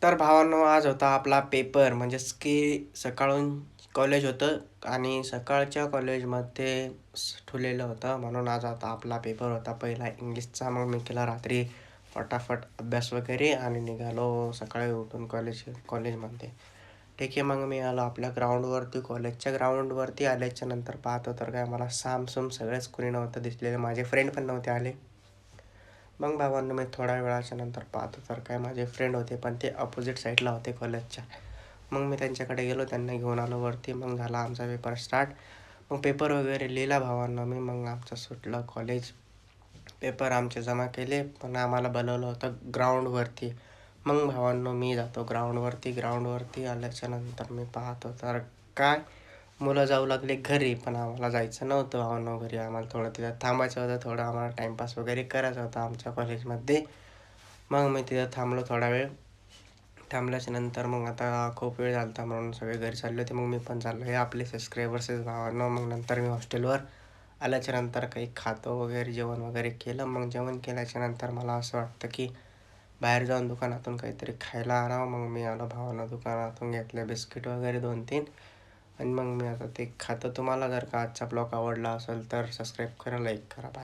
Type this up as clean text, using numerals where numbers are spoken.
तर भावांनो, आज होता आपला पेपर म्हणजेच की सकाळून कॉलेज होतं आणि सकाळच्या कॉलेजमध्ये ठेवलेलं होतं म्हणून आज आता आपला पेपर होता पहिला इंग्लिशचा. मग मी केला रात्री फटाफट अभ्यास वगैरे आणि निघालो सकाळी उठून कॉलेजमध्ये. ठीक आहे, मग मी आलो आपल्या ग्राउंडवरती. कॉलेजच्या ग्राउंडवरती आल्याच्या नंतर पाहतो तर काय मला सामसूम सगळेच कुणी नव्हतं दिसलेले. माझे फ्रेंड पण नव्हते आले. मग भावांनो, मी थोड्या वेळाच्या नंतर पाहतो तर काय माझे फ्रेंड होते, पण ते अपोजिट साईडला होते कॉलेजच्या. मग मी त्यांच्याकडे गेलो, त्यांना घेऊन आलो वरती. मग झाला आमचा पेपर स्टार्ट. मग पेपर वगैरे लिहिला भावांनो मी. मग आमचं सुटलं कॉलेज. पेपर आमचे जमा केले, पण आम्हाला बोलवलं होतं ग्राउंडवरती. मग भावांनो, मी जातो ग्राउंडवरती. ग्राउंडवरती आल्याच्या नंतर मी पाहतो तर काय मुलं जाऊ लागले घरी, पण आम्हाला जायचं नव्हतं भावांनो घरी. आम्हाला थोडं तिथं थांबायचं होतं, थोडं आम्हाला टाईमपास वगैरे करायचा होता आमच्या कॉलेजमध्ये. मग मी तिथं थांबलो थोडा वेळ. थांबल्याच्या नंतर मग आता खूप वेळ झाला होता म्हणून सगळे घरी चालले होते. मग मी पण चाललो. हे आपले सबस्क्रायबर्सच भावांनो. मग नंतर मी हॉस्टेलवर आल्याच्या नंतर काही खातो वगैरे, जेवण वगैरे केलं. मग जेवण केल्याच्या नंतर मला असं वाटतं की बाहेर जाऊन दुकानातून काहीतरी खायला आणावं. मग मी आलो भावांनो, दुकानातून घेतले बिस्किट वगैरे 2-3 आणि मग मी आता ते खातो. तुम्हाला जर का आजचा ब्लॉग आवडला असेल तर सबस्क्राईब करा, लाईक करा. बाय.